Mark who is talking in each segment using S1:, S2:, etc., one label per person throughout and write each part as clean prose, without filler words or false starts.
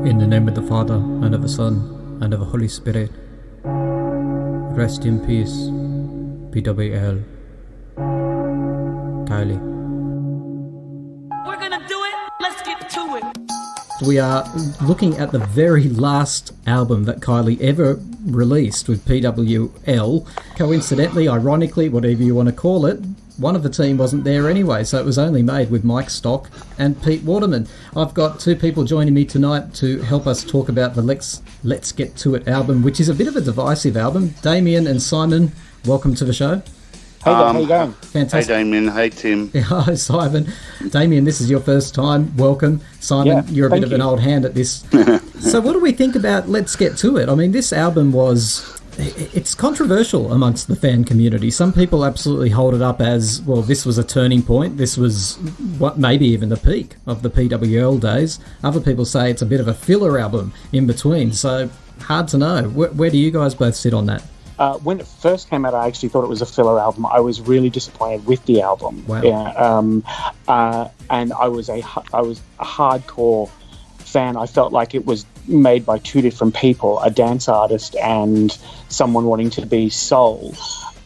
S1: In the name of the Father, and of the Son, and of the Holy Spirit. Rest in peace, PWL. Kylie.
S2: We're gonna do it. Let's get to it.
S1: We are looking at the very last album that Kylie ever released with PWL. Coincidentally, ironically, whatever you want to call it, one of the team wasn't there anyway, so it was only made with Mike Stock and Pete Waterman. I've got two people joining me tonight to help us talk about the Let's Get To It album, which is a bit of a divisive album. Damien and Simon, welcome to the show.
S3: Hey there, how you going?
S1: Fantastic.
S4: Hey Damien, hey Tim.
S1: Hi Simon. Damien, this is your first time. Welcome. Simon, you're a bit of an old hand at this. So what do we think about Let's Get To It? I mean, this album it's controversial amongst the fan community. Some people absolutely hold it up as, well, this was a turning point. This was what maybe even the peak of the PWL days. Other people say it's a bit of a filler album in between. So hard to know. Where do you guys both sit on that?
S3: When it first came out, I actually thought it was a filler album. I was really disappointed with the album.
S1: Wow.
S3: Yeah, and I was a hardcore fan. I felt like it was made by two different people, a dance artist and someone wanting to be soul.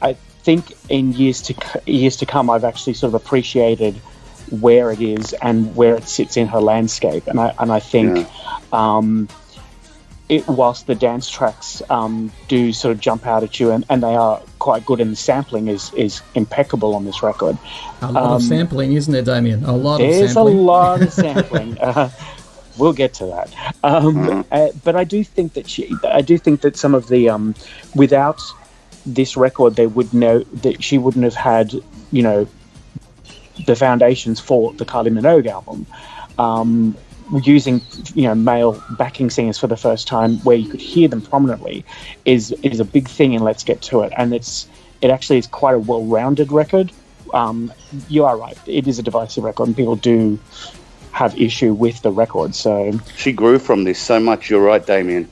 S3: I think in years to come, I've actually sort of appreciated where it is and where it sits in her landscape. And I think whilst the dance tracks do sort of jump out at you, and they are quite good, and the sampling is impeccable on this record.
S1: A lot of sampling, isn't there, Damien? A lot of
S3: sampling. There's a lot of sampling. We'll get to that. But I do think that some of the without this record, they would know that she wouldn't have had, the foundations for the Kylie Minogue album. Using male backing singers for the first time, where you could hear them prominently, is a big thing in Let's Get To It, and it actually is quite a well-rounded record. You are right; it is a divisive record, and people do have issue with the record. So
S4: she grew from this so much. You're right, Damien.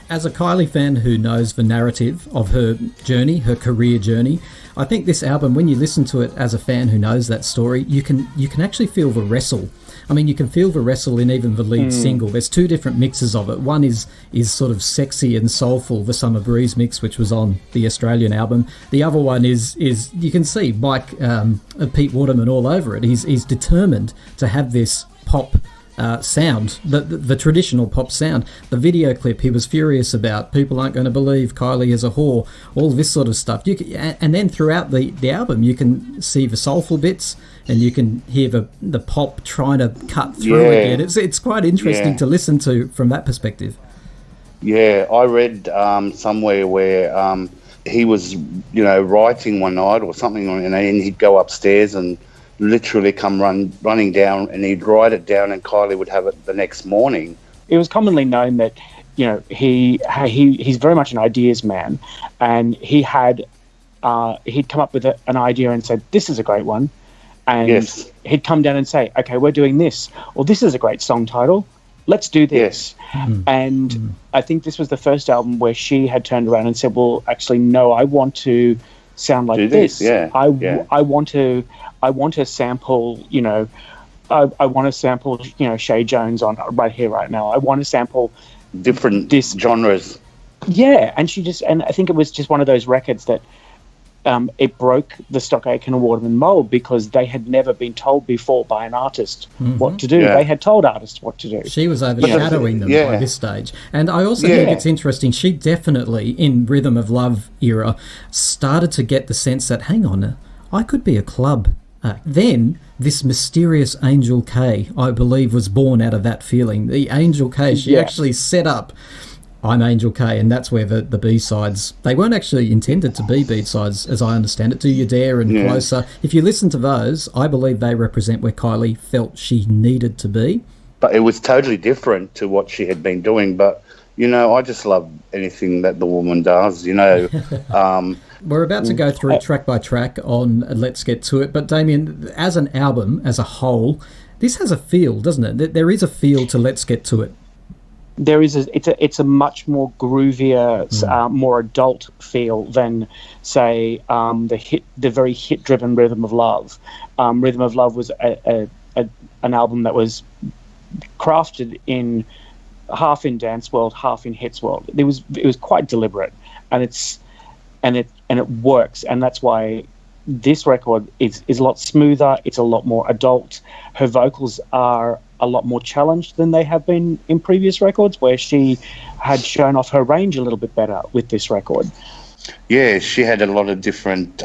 S1: As a Kylie fan who knows the narrative of her journey, her career journey, I think this album, when you listen to it as a fan who knows that story, you can actually feel the wrestle. I mean, you can feel the wrestle in even the lead single. There's two different mixes of it. One is sort of sexy and soulful, the Summer Breeze mix, which was on the Australian album. The other one is you can see Pete Waterman all over it. He's determined to have this pop sound, the traditional pop sound. The video clip he was furious about. People aren't going to believe Kylie is a whore. All this sort of stuff. And then throughout the album, you can see the soulful bits, and you can hear the pop trying to cut through again. It's quite interesting to listen to from that perspective. Yeah,
S4: I read somewhere where he was, writing one night or something, and then he'd go upstairs and literally come running down, and he'd write it down, and Kylie would have it the next morning.
S3: It was commonly known that he's very much an ideas man, and he'd come up with an idea and said, "This is a great one," and he'd come down and say, "Okay, we're doing this," or "This is a great song title. Let's do this." And I think this was the first album where she had turned around and said, "Well, actually, no, I want to sound like this. I want to sample, I want to sample, Shay Jones on Right Here, Right Now. I want to sample
S4: different genres."
S3: Yeah, and I think it was just one of those records that it broke the Stock Aitken Waterman mold, because they had never been told before by an artist what to do. They had told artists what to do.
S1: She was overshadowing them by this stage. And I also think it's interesting, she definitely, in Rhythm of Love era, started to get the sense that, hang on, I could be a club act. Then this mysterious Angel K, I believe, was born out of that feeling. The Angel K, she actually set up I'm Angel K, and that's where the B-sides, they weren't actually intended to be B-sides, as I understand it. Do You Dare and Closer. If you listen to those, I believe they represent where Kylie felt she needed to be.
S4: But it was totally different to what she had been doing. But, I just love anything that the woman does,
S1: We're about to go through track by track on Let's Get To It. But, Damien, as an album, as a whole, this has a feel, doesn't it? There is a feel to Let's Get To It.
S3: There is it's a much more groovier, more adult feel than, say, the very hit-driven Rhythm of Love. Rhythm of Love was an album that was crafted in half in dance world, half in hits world. It was quite deliberate, and it works, and that's why this record is a lot smoother. It's a lot more adult. Her vocals are a lot more challenged than they have been in previous records, where she had shown off her range a little bit better with this record.
S4: Yeah, she had a lot of different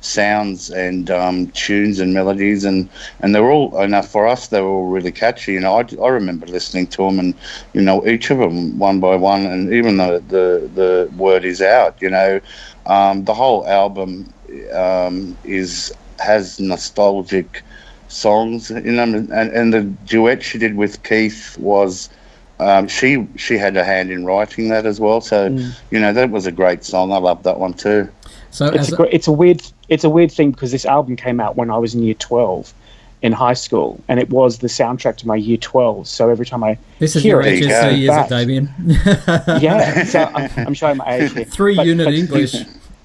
S4: sounds and tunes and melodies, and they're all, for us, they were all really catchy. I remember listening to them, and each of them one by one, and even though the word is out, the whole album has nostalgic songs, and the duet she did with Keith was. She had a hand in writing that as well, so that was a great song. I love that one too.
S3: So it's a weird thing, because this album came out when I was in year 12 in high school, and it was the soundtrack to my year 12. So every time I hear it,
S1: is it, Damien?
S3: Yeah, so I'm showing my age here.
S1: 3-unit English.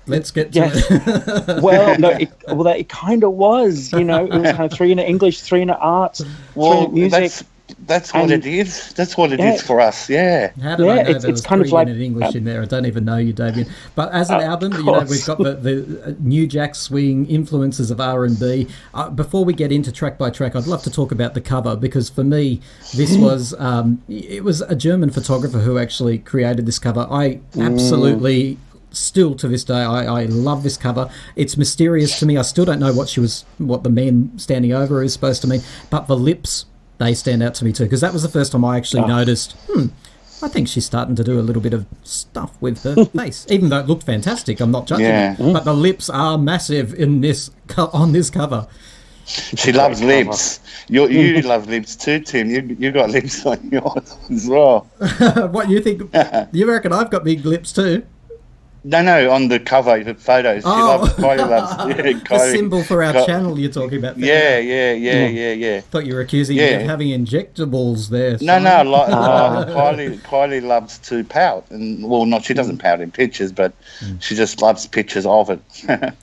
S1: Let's get to it.
S3: Well, no, it kind of was. It was kind of 3-unit English, 3-unit art, 3-unit music.
S4: That's what it is. That's what it is for us. Yeah.
S1: How did I know there was kind of like English in there? I don't even know you, Damien. But as an album, we've got the New Jack Swing influences of R&B. Before we get into track by track, I'd love to talk about the cover, because for me, this was it was a German photographer who actually created this cover. I absolutely. Still to this day, I love this cover. It's mysterious to me. I still don't know what the man standing over is supposed to mean. But the lips, they stand out to me too, because that was the first time I actually noticed, I think she's starting to do a little bit of stuff with her face. Even though it looked fantastic, I'm not judging it. But the lips are massive on this cover.
S4: She loves lips. You love lips too, Tim. You got lips on yours as well.
S1: What, you think? You reckon I've got big lips too?
S4: No, on the cover, the photos. Kylie loves
S1: the symbol for our channel you're talking about.
S4: Yeah.
S1: Thought you were accusing me of having injectables there.
S4: No, Kylie loves to pout. She doesn't pout in pictures, but she just loves pictures of it.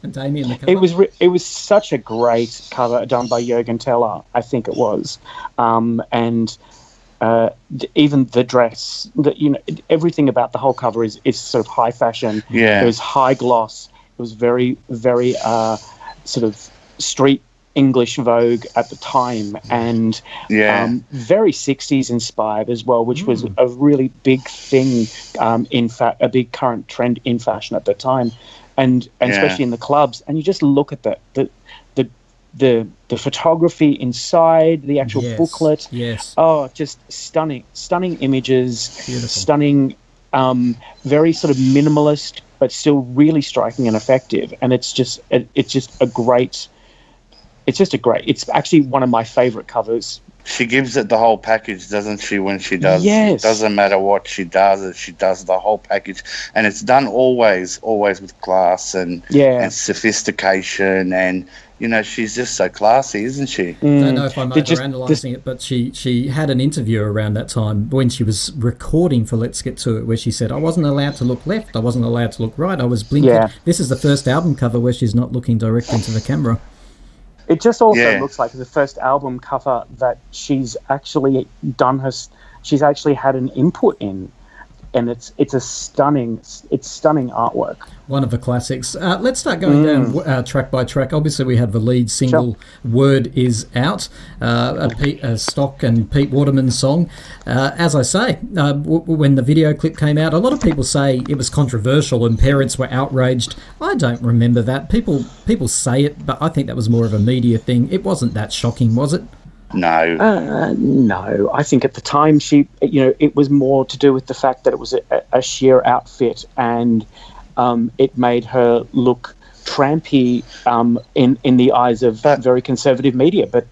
S1: And Damien, the cover?
S3: It was such a great cover done by Jürgen Teller, I think it was. And... even the dress, everything about the whole cover is sort of high fashion.
S4: Yeah,
S3: it was high gloss. It was very, very sort of street English Vogue at the time, and very 60s inspired as well, which was a really big thing. A big current trend in fashion at the time, and especially in the clubs. And you just look at the photography inside, the actual booklet.
S1: Yes.
S3: Oh, just stunning images.
S1: Beautiful.
S3: Stunning, very sort of minimalist, but still really striking and effective. And it's actually one of my favorite covers.
S4: She gives it the whole package, doesn't she, when she does?
S3: Yes.
S4: It doesn't matter what she does, she does the whole package. And it's done always with class and sophistication, and she's just so classy, isn't she?
S1: I don't know if I'm overanalyzing it, but she had an interview around that time when she was recording for Let's Get To It, where she said, I wasn't allowed to look left, I wasn't allowed to look right, I was blinking. Yeah. This is the first album cover where she's not looking direct into the camera.
S3: It just also looks like the first album cover that she's actually she's actually had an input in. And it's stunning artwork.
S1: One of the classics. Let's start going down track by track. Obviously, we have the lead single, Word Is Out, a Stock and Pete Waterman song. As I say, when the video clip came out, a lot of people say it was controversial and parents were outraged. I don't remember that. People say it, but I think that was more of a media thing. It wasn't that shocking, was it?
S4: No.
S3: No. I think at the time it was more to do with the fact that it was a sheer outfit, and it made her look trampy in the eyes of very conservative media. But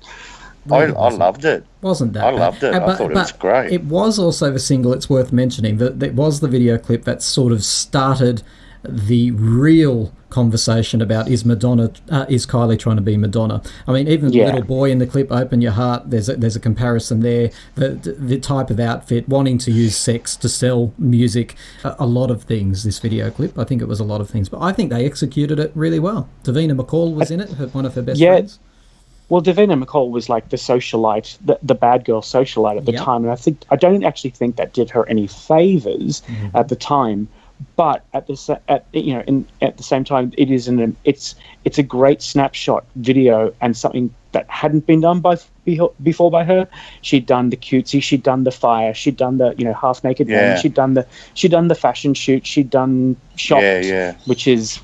S4: I loved it.
S1: Wasn't that?
S4: I loved it. I thought it was great.
S1: It was also the single. It's worth mentioning that it was the video clip that sort of started the real conversation about is Kylie trying to be Madonna. I mean, even the little boy in the clip, Open Your Heart, there's a comparison there. The type of outfit, wanting to use sex to sell music, a lot of things, this video clip. I think it was a lot of things, but I think they executed it really well. Davina Mccall was in it, one of her best friends.
S3: Well, Davina McCall was like the socialite, the bad girl socialite at the
S1: Yep.
S3: time, and I don't actually think that did her any favors at the time. But at the same time, it's a great snapshot video and something that hadn't been done before by her. She'd done the cutesy, she'd done the fire, she'd done the half naked woman, she'd done the fashion shoot, she'd done Shocked, which is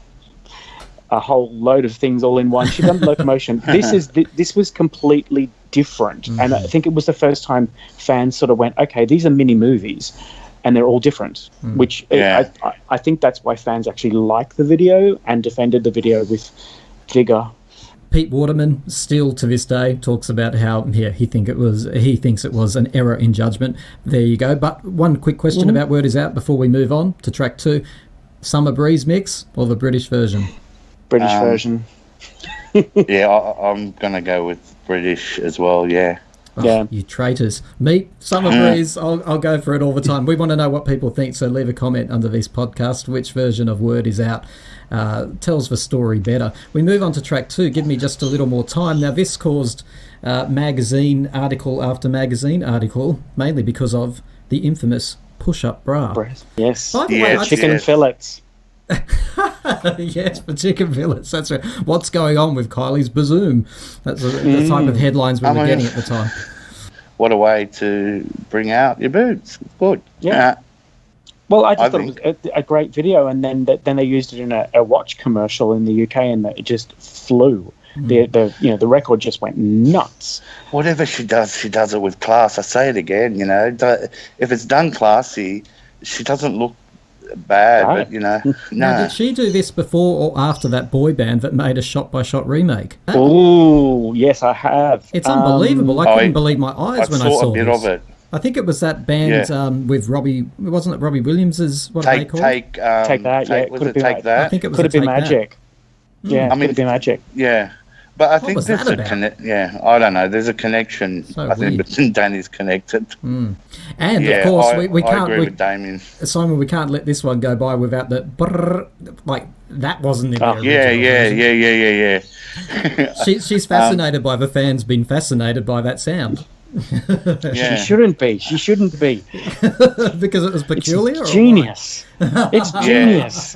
S3: a whole load of things all in one. She'd done locomotion. This was completely different, and I think it was the first time fans sort of went, okay, these are mini movies, and they're all different. Which I think that's why fans actually like the video and defended the video with vigor.
S1: Pete Waterman still to this day talks about how he thinks it was an error in judgment. There you go. But one quick question about Word Is Out before we move on to track 2: Summer Breeze mix or the British version?
S3: British version.
S4: I'm gonna go with British as well. Yeah.
S1: Oh, you traitors. Me, Summer Breeze, I'll go for it all the time. We want to know what people think, so leave a comment under this podcast. Which version of Word Is Out tells the story better? We move on to track 2. Give me just a little more time. Now, this caused magazine article after magazine article, mainly because of the infamous push-up bra.
S3: Yes.
S1: By the way,
S3: chicken fillets.
S1: Yes, for chicken fillets. That's right. What's going on with Kylie's bazoom? That's the type of headlines we were getting at the time.
S4: What a way to bring out your boobs. Good.
S3: Yeah. Well, I thought it was a great video, and then they used it in a watch commercial in the UK, and it just flew. The record just went nuts.
S4: Whatever she does it with class. I say it again. If it's done classy, she doesn't look bad, but no.
S1: Now, did she do this before or after that boy band that made a shot-by-shot remake?
S3: Oh, yes, I have.
S1: It's unbelievable. I couldn't believe my eyes when I saw
S4: a bit
S1: this.
S4: of it.
S1: I think it was that band with Robbie. Wasn't it Robbie Williams's? What are they called?
S3: Take that.
S4: That?
S1: I think it was.
S3: Could have been Magic. Yeah,
S4: could have
S3: been Magic.
S4: Yeah. But I think
S1: was
S4: there's
S1: that
S4: a
S1: about?
S4: I don't know. There's a connection.
S1: So
S4: I think between Danny's connected.
S1: And of course, we can't.
S4: I agree with Damien.
S1: Simon, we can't let this one go by without the brrr, like that wasn't in the original version. She's fascinated by the fans being fascinated by that sound.
S3: She shouldn't be.
S1: Because it was peculiar.
S3: It's genius. It's genius.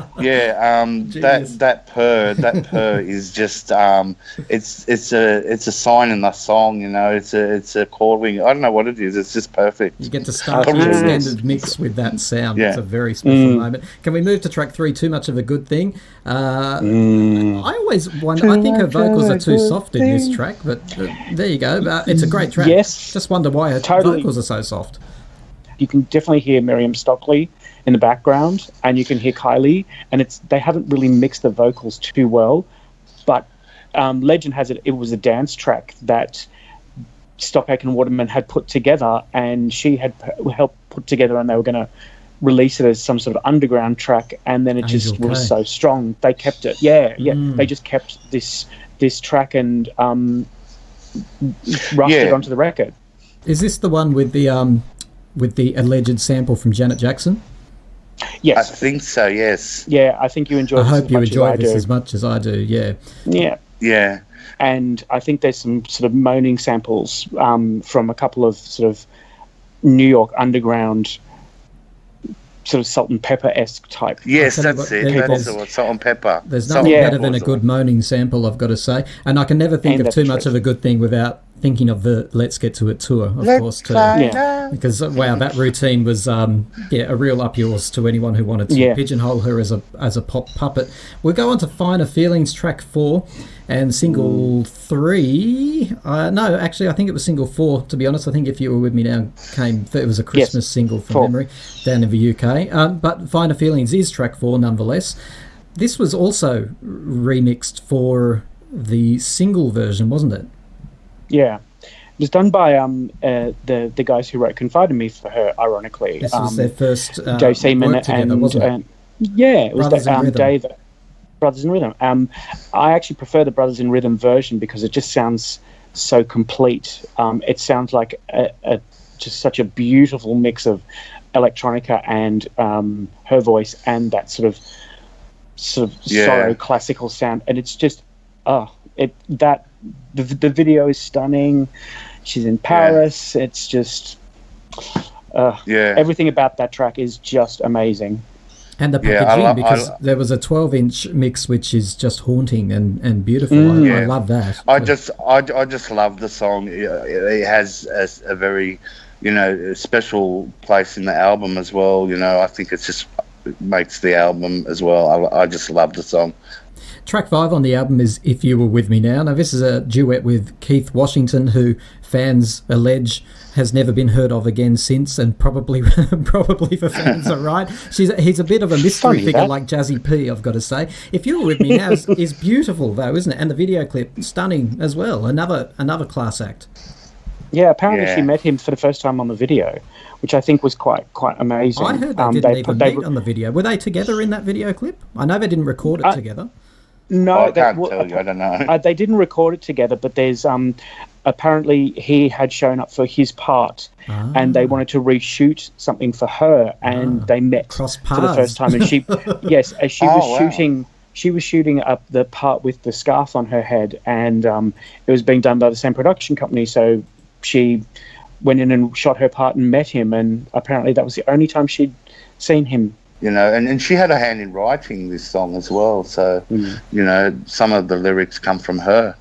S4: That purr is just it's a sign in the song. It's a calling. I don't know what it is. It's just perfect.
S1: You get to start the extended mix with that sound. It's a very special moment. Can we move to track 3? Too much of a good thing. I always wonder. I think her vocals are too soft in this track, but there you go. It's a great track.
S3: Yes.
S1: Just wonder why her vocals are so soft.
S3: You can definitely hear Miriam Stockley in the background, and you can hear Kylie, and they haven't really mixed the vocals too well, but legend has it was a dance track that Stock Aitken Waterman had put together, and she had helped put together, and they were going to release it as some sort of underground track, and then it just was so strong they kept it. They just kept this track and rushed it onto the record.
S1: Is this the one with the alleged sample from Janet Jackson?
S3: Yes,
S4: I think so. Yes.
S3: Yeah, I think you enjoyed.
S1: I hope you enjoyed this as much as I do. Yeah.
S3: Yeah.
S4: Yeah.
S3: And I think there's some sort of moaning samples from a couple of sort of New York underground, sort of Salt and Pepper-esque type.
S4: Yes, that's it. That's what Salt and Pepper.
S1: There's nothing better than a good moaning sample, I've got to say. And I can never think of too much of a good thing without thinking of the Let's Get To It tour, of course, too.
S3: Yeah.
S1: Because, wow, that routine was a real up yours to anyone who wanted to pigeonhole her as a pop puppet. We'll go on to Finer Feelings, track 4, and single 3. No, actually, I think it was single 4, to be honest. I think If You Were With Me Now it was a Christmas single from memory down in the UK. But Finer Feelings is track 4, nonetheless. This was also remixed for the single version, wasn't it?
S3: Yeah, it was done by the guys who wrote "Confide in Me" for her. Ironically,
S1: this was their first
S3: Dave Seaman
S1: work together, wasn't it?
S3: It was
S1: Brothers in Rhythm.
S3: Dave. Brothers in Rhythm. I actually prefer the Brothers in Rhythm version because it just sounds so complete. It sounds like just such a beautiful mix of electronica and her voice and that sort of sorrow classical sound, and it's just the video is stunning. She's in Paris. Yeah. It's just everything about that track is just amazing.
S1: And the packaging, because there was a 12-inch mix which is just haunting and beautiful. I love that.
S4: I just love the song. It has a very, special place in the album as well. I think it makes the album as well. I just love the song.
S1: Track 5 on the album is If You Were With Me Now. Now, this is a duet with Keith Washington, who fans allege has never been heard of again since, and probably the fans are right. He's a bit of a mystery figure like Jazzy P, I've got to say. If You Were With Me Now is beautiful, though, isn't it? And the video clip, stunning as well. Another class act.
S3: Yeah, apparently she met him for the first time on the video, which I think was quite amazing.
S1: I heard they didn't even meet on the video. Were they together in that video clip? I know they didn't record it together.
S3: No,
S4: I can't tell you. I don't know.
S3: They didn't record it together, but there's apparently he had shown up for his part, and they wanted to reshoot something for her, and they met for the first time. And she, as she was shooting. She was shooting up the part with the scarf on her head, and it was being done by the same production company. So she went in and shot her part and met him, and apparently that was the only time she'd seen him.
S4: And she had a hand in writing this song as well. So, some of the lyrics come from her.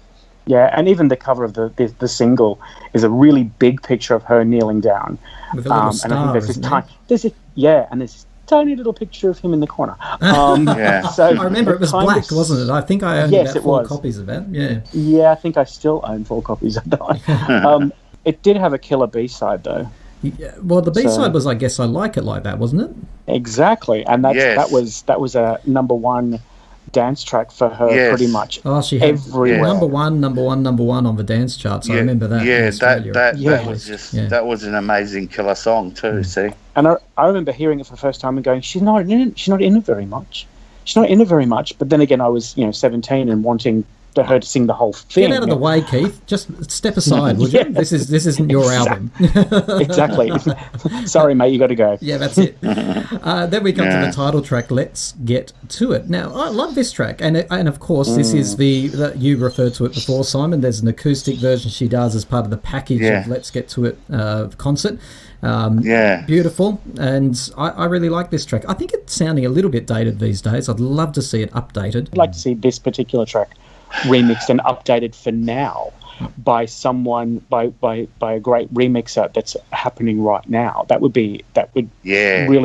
S3: Yeah, and even the cover of the single is a really big picture of her kneeling down.
S1: With a little star,
S3: and I think there's this tiny little picture of him in the corner. So
S1: I remember it was black, wasn't it? I think I owned about 4 copies of that. Yeah.
S3: Yeah, I think I still own 4 copies of that. It did have a killer B-side, though.
S1: Yeah, well, the B-side was, I Guess I Like It Like That, wasn't it?
S3: Exactly, and that was a number 1 dance track for her pretty much.
S1: Oh, she had
S3: everywhere.
S1: Number one on the dance charts. I remember that.
S4: Yeah, that was an amazing killer song too. See,
S3: and I remember hearing it for the first time and going, she's not in it very much. But then again, I was 17 and wanting her to sing the whole thing.
S1: Get out of the way, Keith. Just step aside, would you? This isn't your album.
S3: Exactly. Sorry, mate, you got to go.
S1: Yeah, that's it. Then we come to the title track, Let's Get To It. Now, I love this track, and of course, this is the you referred to it before, Simon. There's an acoustic version she does as part of the package of Let's Get To It concert. Beautiful, and I really like this track. I think it's sounding a little bit dated these days. I'd love to see it updated.
S3: I'd like to see this particular track remixed and updated for now by someone, by a great remixer that's happening right now. That would really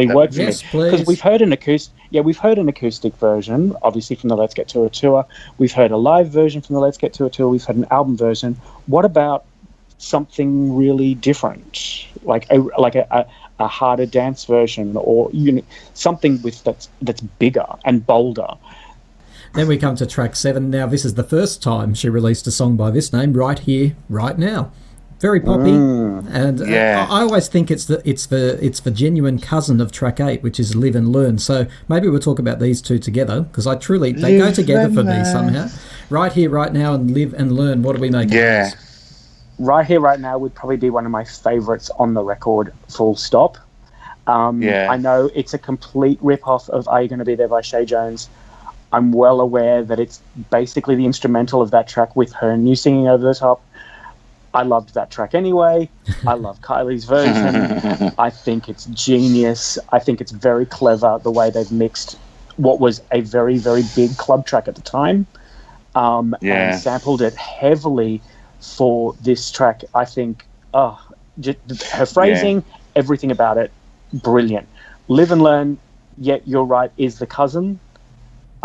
S3: work for me, because we've heard an acoustic version, obviously, from the Let's Get To It tour. We've heard a live version from the Let's Get To It tour. We've heard an album version. What about something really different, like a harder dance version, or something that's bigger and bolder?
S1: Then we come to track 7. Now, this is the first time she released a song by this name, Right Here, Right Now. Very poppy, and I always think it's the genuine cousin of track 8, which is Live and Learn. So maybe we'll talk about these two together, because they go together for me somehow. Right Here, Right Now, and Live and Learn. What do we make of this?
S3: Right Here, Right Now would probably be one of my favourites on the record, full stop. I know it's a complete rip-off of Are You Gonna Be There by Shay Jones. I'm well aware that it's basically the instrumental of that track with her new singing over the top. I loved that track anyway. I love Kylie's version. I think it's genius. I think it's very clever the way they've mixed what was a very, very big club track at the time, and sampled it heavily for this track. I think her phrasing, everything about it, brilliant. Live and Learn, you're right, is the cousin.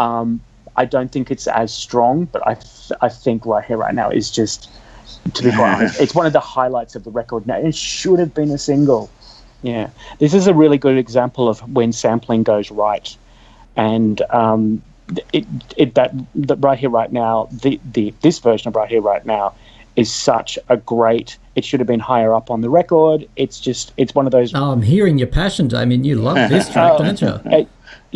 S3: I don't think it's as strong, but I think Right Here, Right Now is just, to be quite honest, it's one of the highlights of the record now. It should have been a single. Yeah. This is a really good example of when sampling goes right. And that Right Here, Right Now, this version of Right Here, Right Now is such a great, it should have been higher up on the record. It's one of those...
S1: Oh, I'm hearing your passion, Damien. You love this track, don't you?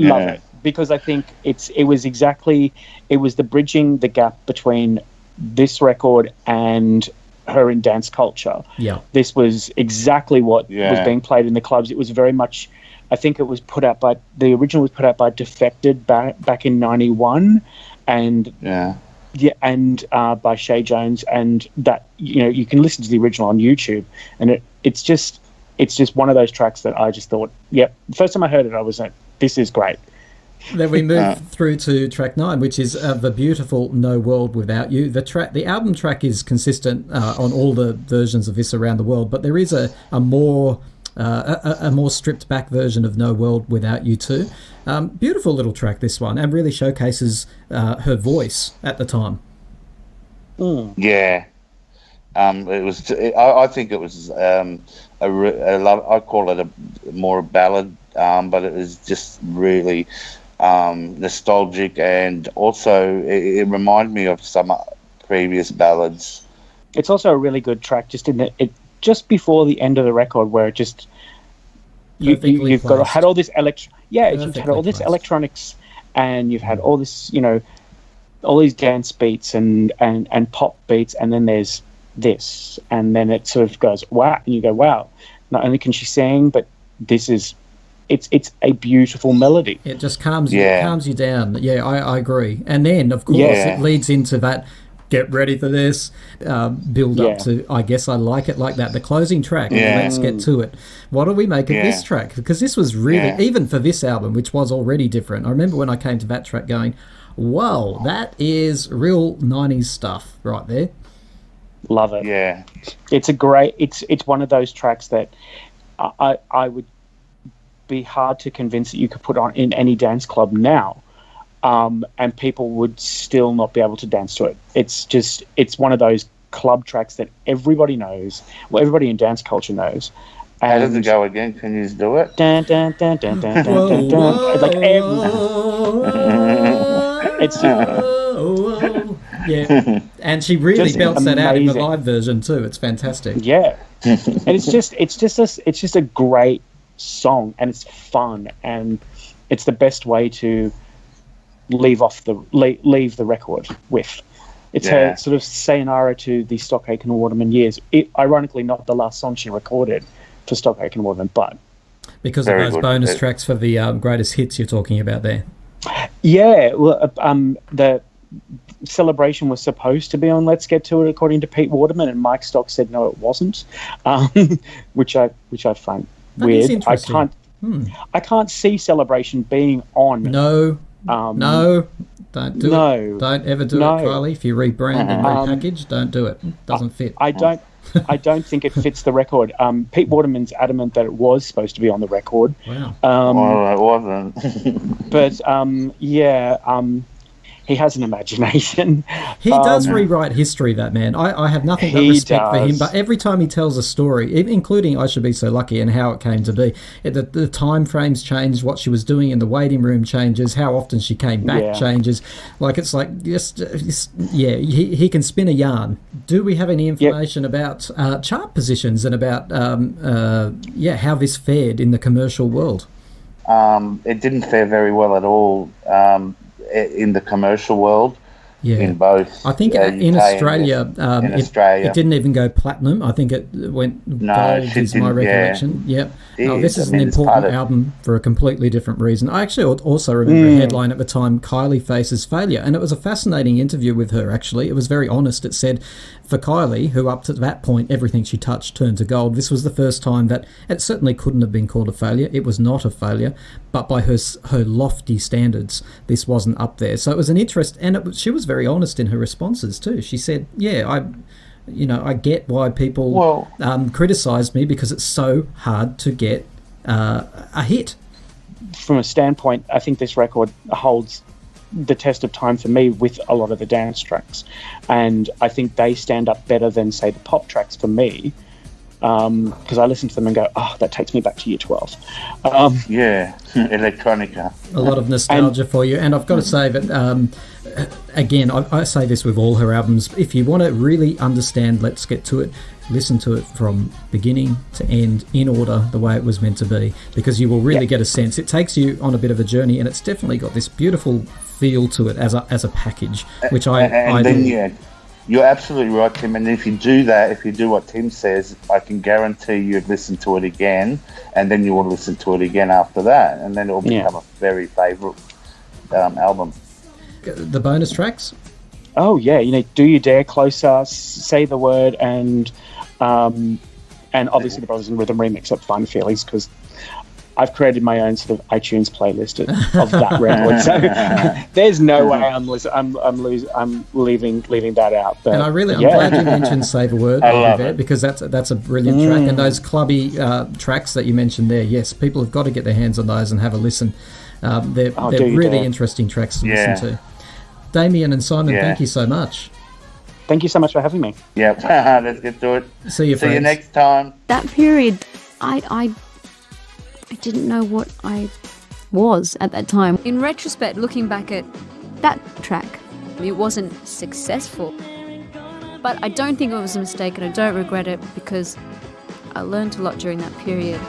S3: Love it. Because I think it was the bridging the gap between this record and her in dance culture.
S1: Yeah.
S3: This was exactly what was being played in the clubs. It was very much, I think it was the original was put out by Defected back in 91, and Yeah, and by Shay Jones, and that you can listen to the original on YouTube, and it's just one of those tracks that I just thought, yep. The first time I heard it, I was like, this is great.
S1: Then we move through to track 9, which is the beautiful No World Without You. The album track is consistent on all the versions of this around the world, but there is a more stripped back version of No World Without You too. Beautiful little track, this one, and really showcases her voice at the time.
S4: Yeah. It was. I think it was a love. I call it more a ballad, but it was just really nostalgic, and also it reminded me of some previous ballads.
S3: It's also a really good track, just just before the end of the record, where it just you've had all this electronics, and you've had all this, all these dance beats and pop beats, and then there's this, and then it sort of goes wow, and you go wow. Not only can she sing, but it's a beautiful melody.
S1: It just calms you down. Yeah, I agree. And then of course it leads into that get ready for this build up to I Guess I Like It Like That, the closing track. Let's get to it. What do we make of this track? Because this was really, even for this album, which was already different, I remember when I came to that track going, whoa, that is real 90s stuff right there.
S3: Love it.
S4: Yeah,
S3: it's a great. It's one of those tracks that I would be hard to convince that you could put on in any dance club now, and people would still not be able to dance to it. It's one of those club tracks that everybody knows. Well, everybody in dance culture knows.
S4: How does it go again? Can you just do it?
S3: Dun, dun, dun, dun, dun, dun, dun, dun. Like it's
S1: yeah, and she really belts that out in the live version too. It's fantastic.
S3: Yeah, and it's just a great song, and it's fun, and it's the best way to leave the record with. It's her sort of sayonara to the Stock Aitken Waterman years. Ironically, not the last song she recorded for Stock Aitken Waterman, but
S1: because of those bonus tracks for the greatest hits you're talking about there.
S3: Yeah, well, the Celebration was supposed to be on Let's Get To It, according to Pete Waterman, and Mike Stock said no, it wasn't, which I find weird. I can't see Celebration being on.
S1: No, don't do it. Don't ever do it, Kylie. If you rebrand and repackage, don't do it. It doesn't fit.
S3: I don't think it fits the record. Pete Waterman's adamant that it was supposed to be on the record.
S1: Wow.
S4: It wasn't.
S3: But he has an imagination.
S1: He does rewrite history, that man. I have nothing but respect for him. But every time he tells a story, including I Should Be So Lucky and how it came to be, the time frames change, what she was doing in the waiting room changes, how often she came back changes. Like, it's like, he can spin a yarn. Do we have any information about chart positions and about how this fared in the commercial world?
S4: It didn't fare very well at all. In the commercial world, in both.
S1: I think in Australia, it didn't even go platinum. I think it went gold, is my recollection. Yep. This is an important album for a completely different reason. I actually also remember a headline at the time, Kylie Faces Failure, and it was a fascinating interview with her, actually. It was very honest. It said, for Kylie, who up to that point, everything she touched turned to gold, this was the first time that it certainly couldn't have been called a failure. It was not a failure, but by her lofty standards, this wasn't up there. So it was an interest, and she was very honest in her responses too. She said, I get why people criticise me, because it's so hard to get a hit.
S3: From a standpoint, I think this record holds the test of time for me with a lot of the dance tracks, and I think they stand up better than, say, the pop tracks for me, because I listen to them and go, oh, that takes me back to year 12.
S4: Electronica.
S1: A lot of nostalgia for you. And I've got to say that, again, I say this with all her albums, if you want to really understand Let's Get To It, listen to it from beginning to end in order, the way it was meant to be, because you will really get a sense. It takes you on a bit of a journey, and it's definitely got this beautiful feel to it as a package, which I do.
S4: You're absolutely right, Tim. And if you do that, if you do what Tim says, I can guarantee you'd listen to it again, and then you will listen to it again after that, and then it will become a very favourite album.
S1: The bonus tracks?
S3: Oh yeah, do you dare closer, say the word, and obviously the Brothers in Rhythm remix of Fun Feelings, because I've created my own sort of iTunes playlist of that record. So there's no way I'm leaving that out. But,
S1: and I'm glad you mentioned Save a Word, because that's a brilliant track. And those clubby tracks that you mentioned there, yes, people have got to get their hands on those and have a listen. They're really interesting tracks to listen to. Damien and Simon, thank you so much.
S3: Thank you so much for having me.
S4: Yep, let's get to it.
S1: See you
S4: next time.
S5: That period, I didn't know what I was at that time. In retrospect, looking back at that track, it wasn't successful. But I don't think it was a mistake, and I don't regret it, because I learned a lot during that period.